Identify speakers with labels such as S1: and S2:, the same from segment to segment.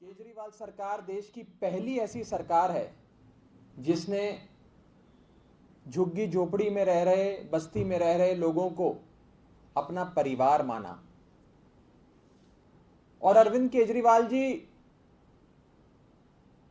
S1: केजरीवाल सरकार देश की पहली ऐसी सरकार है जिसने झुग्गी झोपड़ी में रह रहे, बस्ती में रह रहे लोगों को अपना परिवार माना। और अरविंद केजरीवाल जी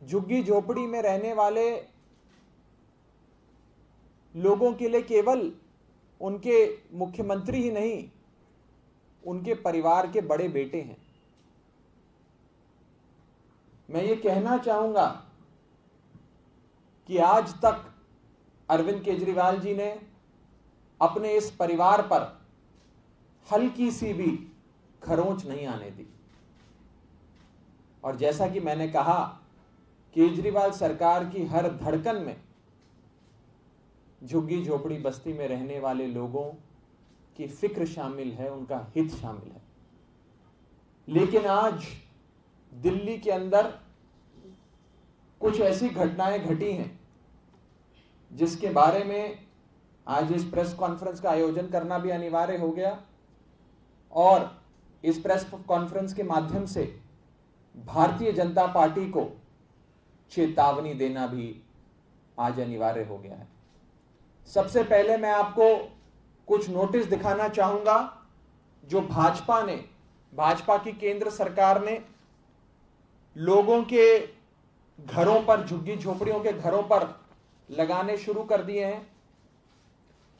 S1: झुग्गी झोपड़ी में रहने वाले लोगों के लिए केवल उनके मुख्यमंत्री ही नहीं, उनके परिवार के बड़े बेटे हैं। मैं ये कहना चाहूंगा कि आज तक अरविंद केजरीवाल जी ने अपने इस परिवार पर हल्की सी भी खरोंच नहीं आने दी। और जैसा कि मैंने कहा, केजरीवाल सरकार की हर धड़कन में झुग्गी झोपड़ी बस्ती में रहने वाले लोगों की फिक्र शामिल है, उनका हित शामिल है। लेकिन आज दिल्ली के अंदर कुछ ऐसी घटनाएं घटी हैं जिसके बारे में आज इस प्रेस कॉन्फ्रेंस का आयोजन करना भी अनिवार्य हो गया और इस प्रेस कॉन्फ्रेंस के माध्यम से भारतीय जनता पार्टी को चेतावनी देना भी आज अनिवार्य हो गया है। सबसे पहले मैं आपको कुछ नोटिस दिखाना चाहूंगा जो भाजपा की केंद्र सरकार ने लोगों के घरों पर, झुग्गी झोपड़ियों के घरों पर लगाने शुरू कर दिए हैं।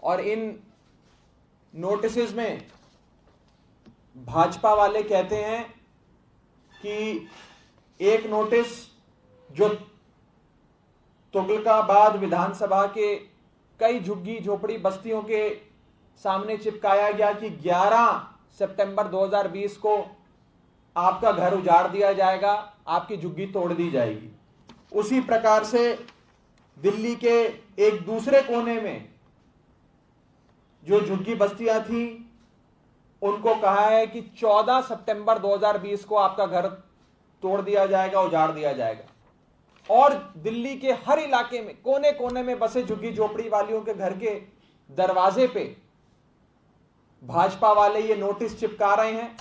S1: और इन नोटिसेस में भाजपा वाले कहते हैं कि एक नोटिस जो तुगलकाबाद विधानसभा के कई झुग्गी झोपड़ी बस्तियों के सामने चिपकाया गया कि 11 सितंबर 2020 को आपका घर उजाड़ दिया जाएगा, आपकी झुग्गी तोड़ दी जाएगी। उसी प्रकार से दिल्ली के एक दूसरे कोने में जो झुग्गी बस्तियां थी उनको कहा है कि 14 सितंबर 2020 को आपका घर तोड़ दिया जाएगा, उजाड़ दिया जाएगा। और दिल्ली के हर इलाके में कोने कोने में बसे झुग्गी झोपड़ी वालियों के घर के दरवाजे पे भाजपा वाले ये नोटिस चिपका रहे हैं,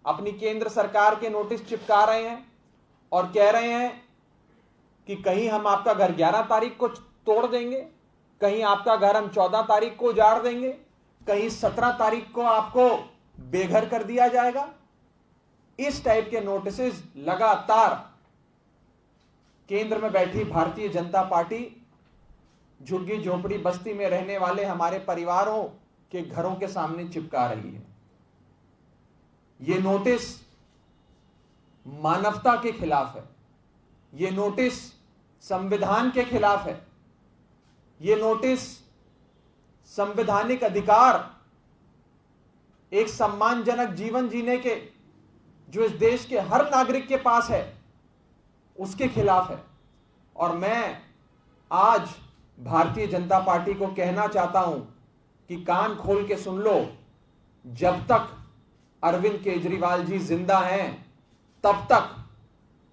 S1: अपनी केंद्र सरकार के नोटिस चिपका रहे हैं और कह रहे हैं कि कहीं हम आपका घर 11 तारीख को तोड़ देंगे, कहीं आपका घर हम 14 तारीख को उजाड़ देंगे, कहीं 17 तारीख को आपको बेघर कर दिया जाएगा। इस टाइप के नोटिसेस लगातार केंद्र में बैठी भारतीय जनता पार्टी झुग्गी झोपड़ी बस्ती में रहने वाले हमारे परिवारों के घरों के सामने चिपका रही है। ये नोटिस मानवता के खिलाफ है, ये नोटिस संविधान के खिलाफ है, ये नोटिस संवैधानिक अधिकार, एक सम्मानजनक जीवन जीने के जो इस देश के हर नागरिक के पास है उसके खिलाफ है। और मैं आज भारतीय जनता पार्टी को कहना चाहता हूं कि कान खोल के सुन लो, जब तक अरविंद केजरीवाल जी जिंदा हैं तब तक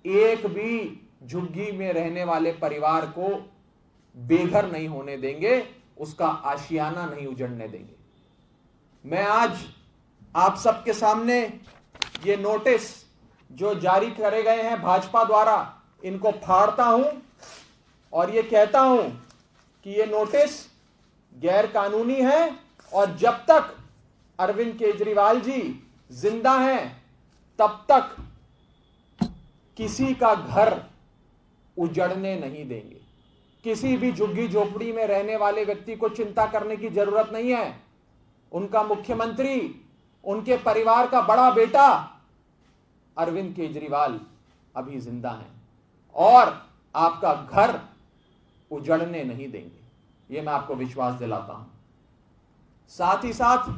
S1: एक भी झुग्गी में रहने वाले परिवार को बेघर नहीं होने देंगे, उसका आशियाना नहीं उजड़ने देंगे। मैं आज आप सबके सामने ये नोटिस जो जारी करे गए हैं भाजपा द्वारा, इनको फाड़ता हूं और ये कहता हूं कि ये नोटिस गैर कानूनी है और जब तक अरविंद केजरीवाल जी जिंदा हैं तब तक किसी का घर उजड़ने नहीं देंगे। किसी भी झुग्गी झोपड़ी में रहने वाले व्यक्ति को चिंता करने की जरूरत नहीं है। उनका मुख्यमंत्री, उनके परिवार का बड़ा बेटा अरविंद केजरीवाल अभी जिंदा हैं और आपका घर उजड़ने नहीं देंगे, यह मैं आपको विश्वास दिलाता हूं। साथ ही साथ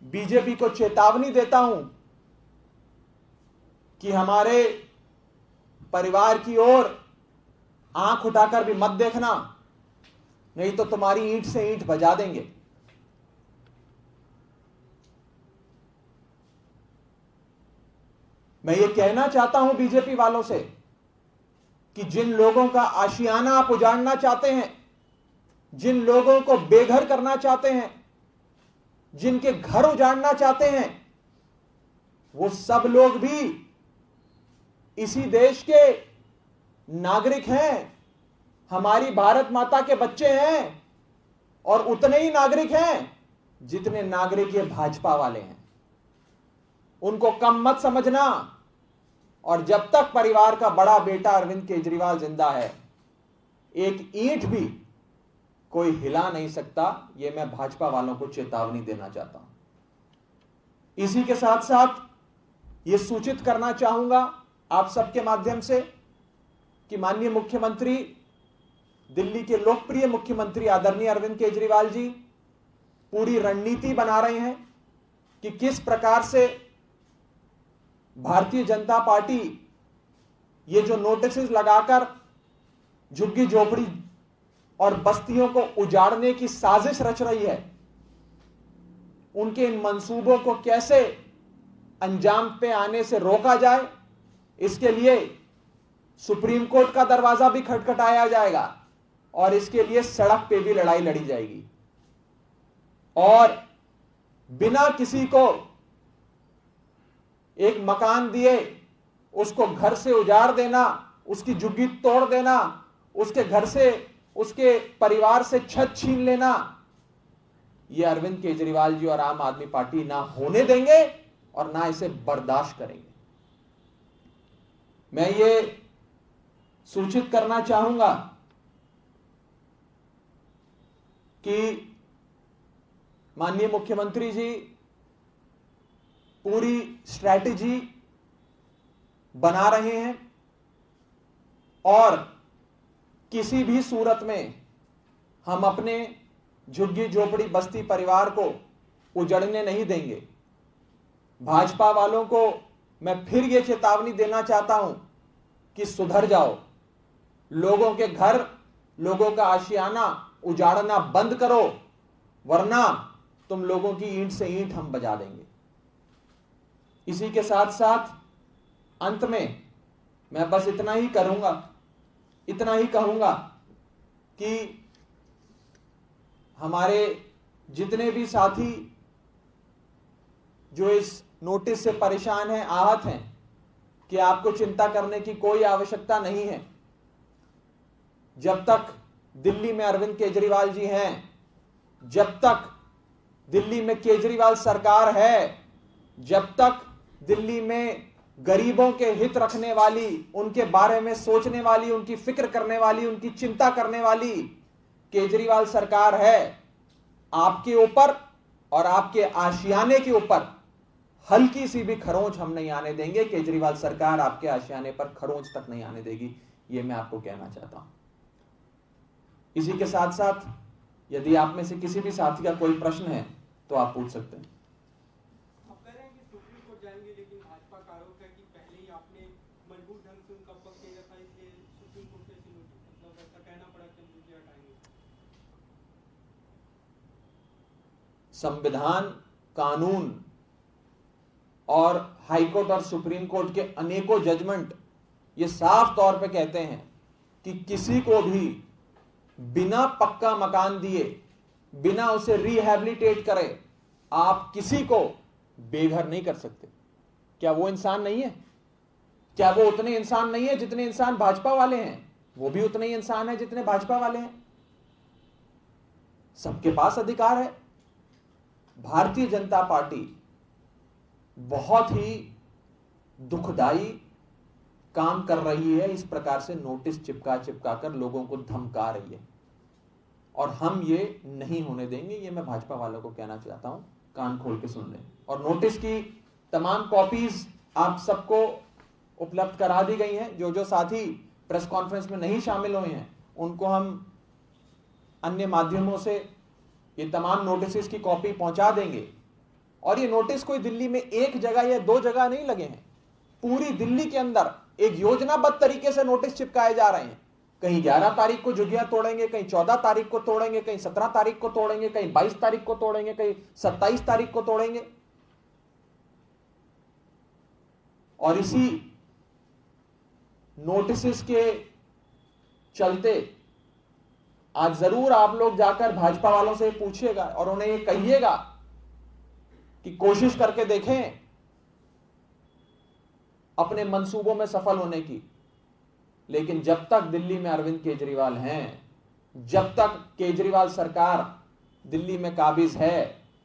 S1: बीजेपी को चेतावनी देता हूं कि हमारे परिवार की ओर आंख उठाकर भी मत देखना, नहीं तो तुम्हारी ईंट से ईंट बजा देंगे। मैं ये कहना चाहता हूं बीजेपी वालों से कि जिन लोगों का आशियाना आप उजाड़ना चाहते हैं, जिन लोगों को बेघर करना चाहते हैं, जिनके घर उजाड़ना चाहते हैं, वो सब लोग भी इसी देश के नागरिक हैं, हमारी भारत माता के बच्चे हैं, और उतने ही नागरिक हैं जितने नागरिक ये भाजपा वाले हैं। उनको कम मत समझना। और जब तक परिवार का बड़ा बेटा अरविंद केजरीवाल जिंदा है, एक ईंट भी कोई हिला नहीं सकता। यह मैं भाजपा वालों को चेतावनी देना चाहता हूं। इसी के साथ साथ यह सूचित करना चाहूंगा आप सबके माध्यम से कि माननीय मुख्यमंत्री, दिल्ली के लोकप्रिय मुख्यमंत्री आदरणीय अरविंद केजरीवाल जी पूरी रणनीति बना रहे हैं कि किस प्रकार से भारतीय जनता पार्टी ये जो नोटिस लगाकर झुग्गी झोपड़ी और बस्तियों को उजाड़ने की साजिश रच रही है, उनके इन मंसूबों को कैसे अंजाम पे आने से रोका जाए, इसके लिए सुप्रीम कोर्ट का दरवाजा भी खटखटाया जाएगा और इसके लिए सड़क पे भी लड़ाई लड़ी जाएगी। और बिना किसी को एक मकान दिए उसको घर से उजाड़ देना, उसकी झुग्गी तोड़ देना, उसके घर से, उसके परिवार से छत छीन लेना, यह अरविंद केजरीवाल जी और आम आदमी पार्टी ना होने देंगे और ना इसे बर्दाश्त करेंगे। मैं ये सूचित करना चाहूंगा कि माननीय मुख्यमंत्री जी पूरी स्ट्रैटेजी बना रहे हैं और किसी भी सूरत में हम अपने झुग्गी झोपड़ी बस्ती परिवार को उजड़ने नहीं देंगे। भाजपा वालों को मैं फिर यह चेतावनी देना चाहता हूं कि सुधर जाओ, लोगों के घर, लोगों का आशियाना उजाड़ना बंद करो, वरना तुम लोगों की ईंट से ईंट हम बजा देंगे। इसी के साथ साथ अंत में मैं बस इतना ही कहूंगा कि हमारे जितने भी साथी जो इस नोटिस से परेशान हैं, आहत हैं, कि आपको चिंता करने की कोई आवश्यकता नहीं है। जब तक दिल्ली में अरविंद केजरीवाल जी हैं, जब तक दिल्ली में केजरीवाल सरकार है, जब तक दिल्ली में गरीबों के हित रखने वाली, उनके बारे में सोचने वाली, उनकी फिक्र करने वाली, उनकी चिंता करने वाली केजरीवाल सरकार है, आपके ऊपर और आपके आशियाने के ऊपर हल्की सी भी खरोंच हम नहीं आने देंगे। केजरीवाल सरकार आपके आशियाने पर खरोंच तक नहीं आने देगी, यह मैं आपको कहना चाहता हूं। इसी के साथ साथ यदि आप में से किसी भी साथी का कोई प्रश्न है तो आप पूछ सकते हैं।
S2: आप कह रहे हैं कि सुप्रीम कोर्ट जाएंगे, लेकिन भाजपा का आरोप है कि पहले ही आपने मजबूत ढंग से उनका पक्ष किया था, इसलिए सुप्रीम कोर्ट से मतलब ऐसा कहना पड़ा कि हम मुझे हटाएंगे।
S1: संविधान, कानून और हाईकोर्ट और सुप्रीम कोर्ट के अनेकों जजमेंट ये साफ तौर पे कहते हैं कि किसी को भी बिना पक्का मकान दिए, बिना उसे रिहैबिलिटेट करे, आप किसी को बेघर नहीं कर सकते। क्या वो इंसान नहीं है? क्या वो उतने इंसान नहीं है जितने इंसान भाजपा वाले हैं? वो भी उतने ही इंसान है जितने भाजपा वाले हैं। सबके पास अधिकार है। भारतीय जनता पार्टी बहुत ही दुखदाई काम कर रही है, इस प्रकार से नोटिस चिपका कर लोगों को धमका रही है, और हम ये नहीं होने देंगे। ये मैं भाजपा वालों को कहना चाहता हूं, कान खोल के सुन लें। और नोटिस की तमाम कॉपीज आप सबको उपलब्ध करा दी गई हैं। जो जो साथी प्रेस कॉन्फ्रेंस में नहीं शामिल हुए हैं उनको हम अन्य माध्यमों से ये तमाम नोटिस की कॉपी पहुंचा देंगे। और ये नोटिस कोई दिल्ली में एक जगह या दो जगह नहीं लगे हैं, पूरी दिल्ली के अंदर एक योजनाबद्ध तरीके से नोटिस चिपकाए जा रहे हैं। कहीं 11 तारीख को झुग्गियां तोड़ेंगे, कहीं 14 तारीख को तोड़ेंगे, कहीं 17 तारीख को तोड़ेंगे, कहीं 22 तारीख को तोड़ेंगे, कहीं 27 तारीख को तोड़ेंगे। और इसी नोटिस के चलते आज जरूर आप लोग जाकर भाजपा वालों से पूछिएगा और उन्हें ये कहिएगा कि कोशिश करके देखें अपने मंसूबों में सफल होने की। लेकिन जब तक दिल्ली में अरविंद केजरीवाल हैं, जब तक केजरीवाल सरकार दिल्ली में काबिज है,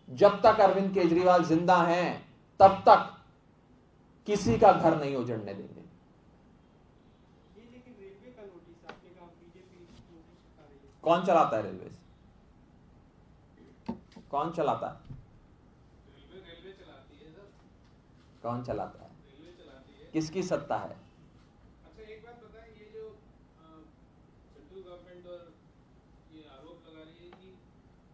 S1: जब तक अरविंद केजरीवाल जिंदा हैं, तब तक किसी का घर नहीं उजड़ने देंगे।
S2: ये लेकिन रेलवे का नोटिस आपने कहा बीजेपी नोटिस आ रही है,
S1: कौन चलाता है रेलवे? कौन चलाता है?
S3: रेलवे चलाती है सर।
S1: कौन चलाता है?
S3: रेलवे चलाती है।
S1: किसकी सत्ता है?
S3: अच्छा एक बात बताएं, ये जो सेंट्रल गवर्नमेंट और ये आरोप लगा रही है कि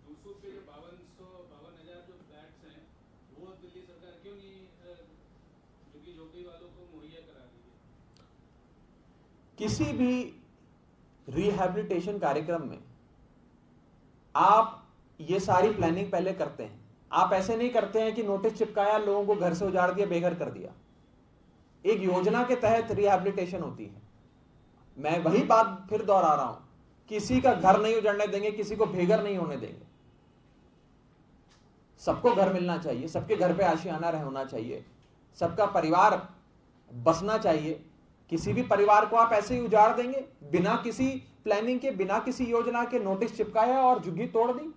S3: दूसरों पे जो 52,000 जो फ्लैट्स हैं वो दिल्ली सरकार क्यों नहीं झुग्गी झोपड़ी वालों को मुहैया करा रही है?
S1: किसी भी रिहैबिलिटेशन कार्यक्रम में आप ये सारी प्लानिंग पहले करते हैं। आप ऐसे नहीं करते हैं कि नोटिस चिपकाया, लोगों को घर से उजाड़ दिया, बेघर कर दिया। एक योजना के तहत रिहैबिलिटेशन होती है। मैं वही बात फिर दोहरा रहा हूं, किसी का घर नहीं उजड़ने देंगे, किसी को बेघर नहीं होने देंगे। सबको घर मिलना चाहिए, सबके घर पे आशियाना होना चाहिए, सबका परिवार बसना चाहिए। किसी भी परिवार को आप ऐसे ही उजाड़ देंगे बिना किसी प्लानिंग के, बिना किसी योजना के? नोटिस चिपकाया और झुग्गी तोड़ दी,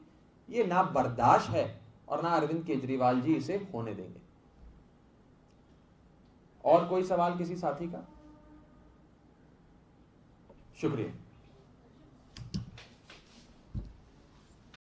S1: ये ना बर्दाश्त है और ना अरविंद केजरीवाल जी इसे होने देंगे। और कोई सवाल किसी साथी का? शुक्रिया।